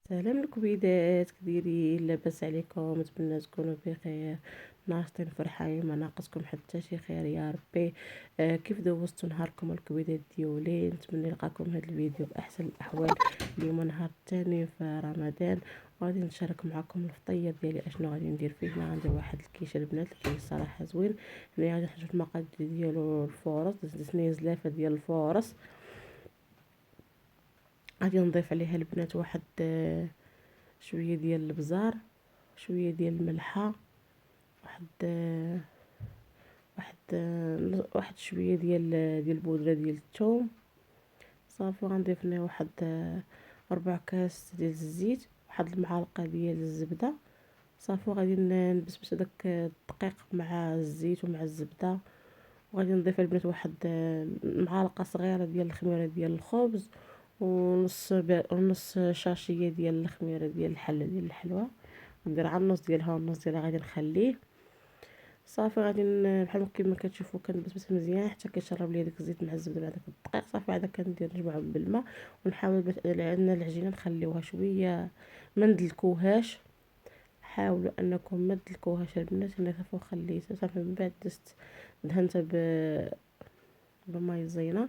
سلام الكبيدات كديرين؟ لاباس عليكم؟ نتمنى تكونوا بخير، ناشطين فرحانين، ما ناقصكم حتى شي خير يا ربي. كيف دوزتوا نهاركم الكبيدات ديولي؟ نتمنى نلقاكم هذا الفيديو باحسن الاحوال. اليوم نهار الثاني في رمضان، وغادي نشارك معكم الفطير ديالي اشنو غادي ندير فيه. هنا عندي واحد الكيش البنات، الكيش الصراحه زوين. هنا غادي نحطو المقادير ديالو الفورص، درت زلافه ديال الفورص. غادي نضيف عليها البنات واحد شويه ديال البزار، شويه ديال الملحه، واحد واحد شويه ديال البودره ديال الثوم. صافي غنضيف ليه واحد 4 كاس ديال الزيت، واحد المعلقه ديال الزبده. صافي غادي نبسبس داك الدقيق مع الزيت ومع الزبده. وغادي نضيف البنات واحد معلقه صغيره ديال الخميره ديال الخبز، ونص شاشيه ديال الخميره ديال الحله ديال الحلوى. ندير على النص ديالها والنص ديالها غادي نخليه. صافي غادي بحال كيما كتشوفوا كنبسبس مزيان حتى كيشرب ليا داك الزيت مع الزبده مع داك الدقيق. صافي عاد كندير نجمعهم بالماء، ونحاول باش عندنا العجينه نخليوها شويه ما ندلكوهاش. حاولوا انكم ما تدلكوهاش البنات. انا صافي خليتها، صافي من بعد دهنتها بمايزينا.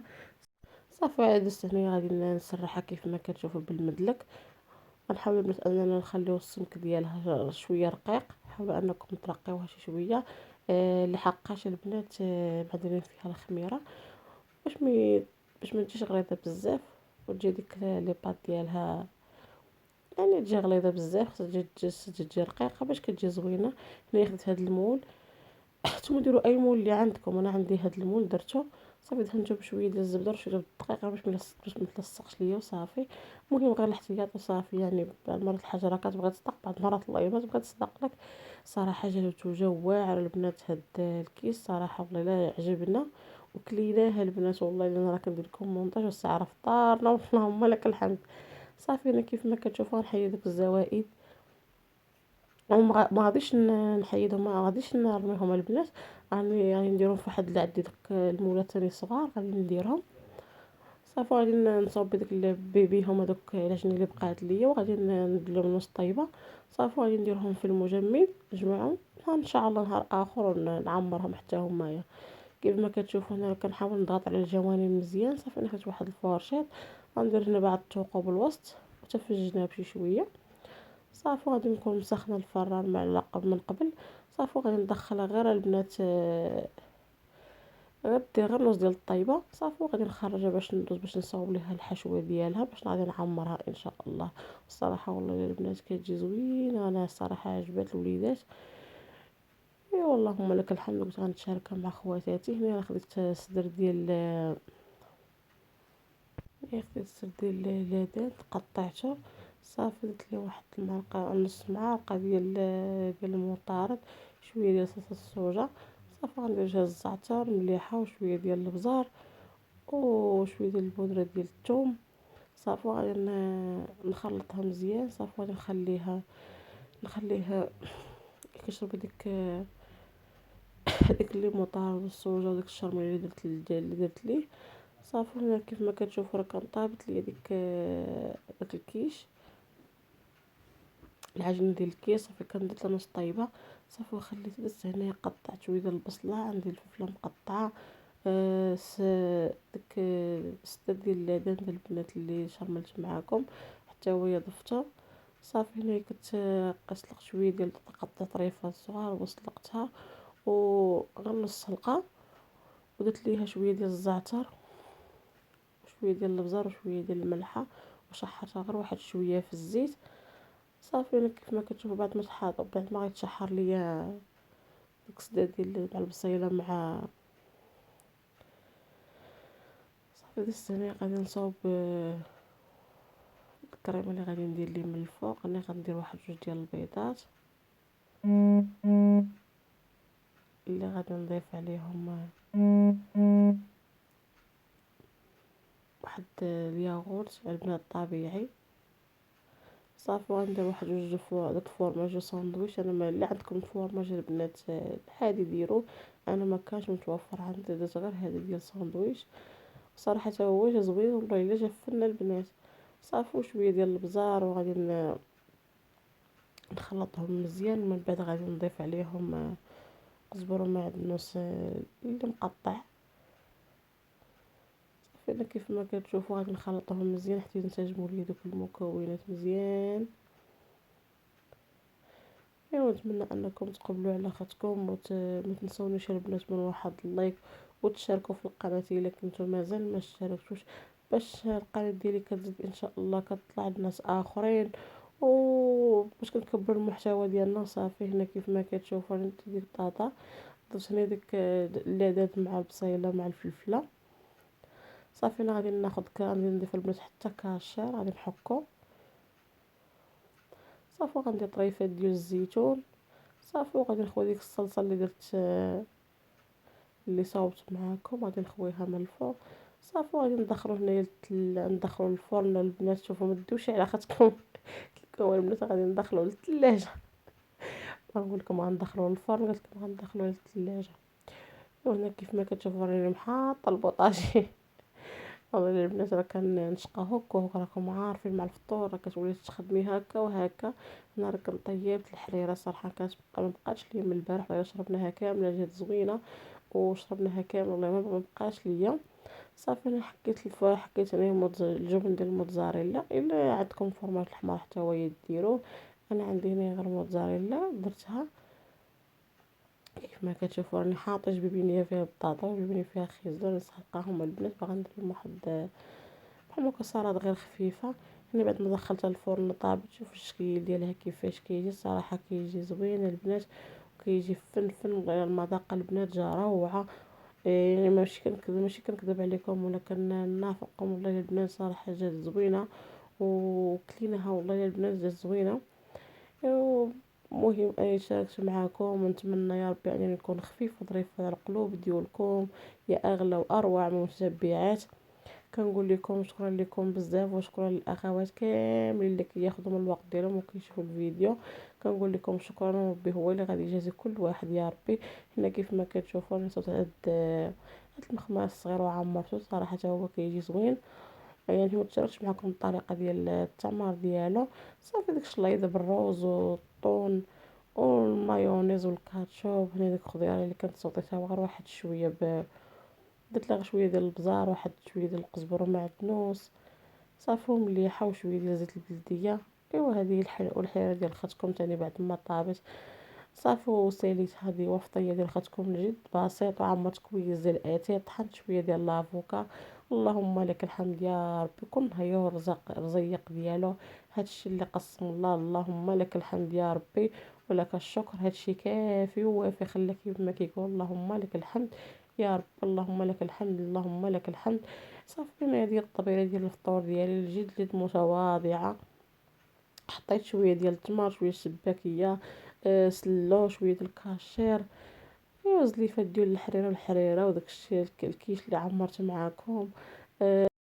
صافي عاد دزت هنايا غادي نسرحها كيف ما كتشوفوا بالمدلك. غنحاولوا البنات اننا نخليو السمك ديالها شويه رقيق، حاولوا انكم ترقيوها شي شويه. لحقاش البنات معدنين فيها الخميره، باش باش ما تجيش غليظه بزاف، وتجي ديك لي باط ديالها يعني تجي غليظه بزاف. خصها تجي رقيقه باش كتجي زوينه. هنا خديت هذا المول. نتوما ديروا اي مول اللي عندكم، انا عندي هذا المول درتو. صافي دهنتو بشويه ديال الزبده وشويه ديال الدقيق باش ما تلصقش ليا وصافي. المهم غير الاحتياط وصافي. يعني بعض المرات الحاجه راه كتبغي تصدق، بعض المرات الله ما تبغي تصدق لك. صراحه جاتو واعر البنات هاد الكيس، صراحه والله لا عجبنا وكليناه البنات. والله الا راه كندير لكم مونتاج والساعه في دارنا اللهم لك الحمد. صافي انا كيف ما كتشوفوا نحيد داك الزوائد، ما غاديش نحيدهم، ما غاديش نرميهم البنات. يعني نديرهم في واحد اللي عندي داك المولات تاني صغار غادي نديرهم. صافي غادي نصاوب بديك بيهم هذوك العجينه اللي بقات ليا، وغادي ندير لهم نص طيبه. صافي غادي نديرهم في المجمد نجمعهم ان شاء الله نهار اخر ونعمرهم حتى همايا. كيف ما كتشوفوا هنا كنحاول نضغط على الجوانب مزيان. صافي انا خديت واحد الفرشيط غندير هنا بعض الثقوب الوسط حتى في الجناب شي شويه. صافي غادي نكون مسخنه الفران مع قبل من قبل. صافي غادي ندخلها غير البنات غير دير غير نص ديال الطيبه. صافي وغادي نخرجها باش ندوز باش نصاوب ليها الحشوه ديالها باش غادي نعمرها ان شاء الله. الصراحه والله البنات كتجي زوينه، انا الصراحه عجبات الوليدات. اي والله اللهم لك الحمد. كنت غنتشاركها مع خواتاتي. هنا راه خديت الصدر ديال لادان قطعته. صافي درت ليه واحد المعلقه نص معلقه ديال المطارد، شويه ديال صلصه الصوجا. صافي غندير جوج الزعتر مليحه وشويه ديال البزار وشويه ديال البودره ديال الثوم. صافي غادي نخلطها مزيان. صافي غادي نخليها كيشرب ديك اللي مطارد والصوجا وديك الشرميل اللي درت ليه. صافي هنا كيف ما كتشوفوا راه كنطابت ليا داك الكيش العجينه ديال الكيس. صافي كندير نص طيبه. صافي وخليت دزت هنايا قطعت شويه ديال البصله، عندي الفلفله مقطعه. داك السدر ديال اللبن ديال البنات اللي شرملت معاكم حتى هو ضفته. صافي هنا كتسلق شويه ديال قطع طريفات صغار وسلقتها وغير نص سلقه. ودرت ليها شويه ديال الزعتر وشويه ديال البزار وشويه ديال الملحه، وشحرتها غير واحد شويه في الزيت. صافي انا كيف ما كتشوفوا بعد ما تحاضر بعد ما غيتشحر ليا داك الصداع ديال مع البصيله مع صافي دزت هنا غادي نصاوب الكريمه اللي غادي ندير ليه من الفوق. انا غندير واحد جوج ديال البيضات اللي غادي نضيف عليهم واحد الياغورت البنات طبيعي. صافي غندير واحد جوج داك الفورماج ساندويتش. انا ما اللي عندكم الفورماج البنات عادي ديروا، انا ما كانش متوفر عندي درت غير هذا ديال ساندويتش. صراحه حتى هو جا زوين والله الا جا فن البنات. صافي وشويه ديال البزار، وغادي نخلطهم مزيان. من بعد غادي نضيف عليهم قزبر ومعدنوس اللي مقطع. صافي انا كيف ما كتشوفوا غادي نخلطهم مزيان حتى ينسجموا لي دوك المكونات مزيان. ايوا نتمنى انكم تقبلوا على خاطركم ما تنسونيش البنات من واحد اللايك، وتشاركوا في القناه الا كنتو مازال ما اشتركتوش، باش القناه ديالي كتزيد ان شاء الله كتطلع لناس اخرين، وباش كنكبر المحتوى ديالنا. صافي هنا كيف ما كتشوفوا راني درت ديك البطاطا، درت هنا ديك اللعدات مع البصيله مع الفلفله. صافي انا غادي ناخذ غادي نضيف البنات حتى كاشير غادي نحكو. صافي غندير طريفات ديال الزيتون. صافي وغادي نخوي ديك الصلصه اللي درت اللي صاوبت معاكم غادي نخويها من الفوق. صافي وغادي ندخلو هنايا ندخلو للفرن البنات. شوفوا ما تدوش على خاطركم قلتلكم البنات غادي ندخلو للثلاجه، نقول لكم غندخلو للفرن قلت لكم غندخلو للثلاجه. وهنا كيف ما كتشوفوا راني محاطه البوطاجي والله البنات راه كنشقى هكا راكم عارفين مع الفطور راه كتولي تخدمي هكا وهكا. انا راه طيبت الحريره صراحه كتبقى ما بقاتش ليا من البارح، ولا شربناها كامله جات زوينه وشربناها كامل والله ما بقاش ليا. صافي انا حكيت انا الجبن ديال الموتزاريلا، الا عندكم فرماج الحمار حتى هو ديروه. انا عندي هنا غير موتزاريلا درتها. كيف ما كتشوفوا راني حاطه جبيبينيه فيها بطاطا وجبيبينيه فيها خيزر نسحقاهم البنات، باغا ندير لهم واحد بحال مكسرات غير خفيفه. هنا بعد ما دخلتها الفرن طابت، شوف الشكل ديالها كيفاش كيجي صراحه كيجي زوين البنات، وكيجي فن غير المذاق البنات جا روعه. يعني ماشي كنكذب عليكم ولا كنافقكم، والله البنات صراحه جات زوينه وكليناها والله البنات جات زوينه. المهم اني شاركت معاكم، ونتمنى يا ربي انني نكون خفيف وظريف على القلوب ديالكم يا اغلى واروع من المتتبعات. كنقول لكم شكرا لكم بزاف، وشكرا للاخوات كاملين اللي كياخذوا من الوقت ديالهم وكيشوفوا الفيديو. كنقول لكم شكرا، وربي هو اللي غادي يجازي كل واحد يا ربي. هنا كيف ما كتشوفوا راني صوت هاد المخماس الصغير وعمرته صراحه هو كيجي زوين. يعني ما تشاركش معكم الطريقه ديال التعمار ديالو. صافي داك الشلايض بالروز والطون والمايونيز والكاتشوب. هنا ديك الخضيره اللي كنت صوتيتها غير واحد شويه درت لها غير شويه ديال البزار واحد شويه ديال القزبر ومعدنوس. صافي ومليحه وشويه ديال زيت البلديه. ايوا هذه والحيره ديال خاتكم تاني بعد ما طابت. صافي وساليت هذه وفطيه ديال خاتكم جد بسيط، وعمرت كويس ديال الاتاي، طحنت شويه ديال لافوكا. اللهم لك الحمد يا ربي، كل هيا رزيق ديالو. هادشي اللي قسم الله، اللهم لك الحمد يا ربي ولك الشكر. هادشي كافي ووافي، خليك كيف ما كيقول اللهم لك الحمد يا رب، اللهم لك الحمد اللهم لك الحمد. صافي انا هذه الطبيله ديال الفطور ديالي الجد جد متواضعه. حطيت شويه ديال التمر، شويه السباكيه، سلو، شويه ديال الكاشير، زليفه ديال الحريره وداك الشيء الكيش اللي عمرت معاكم.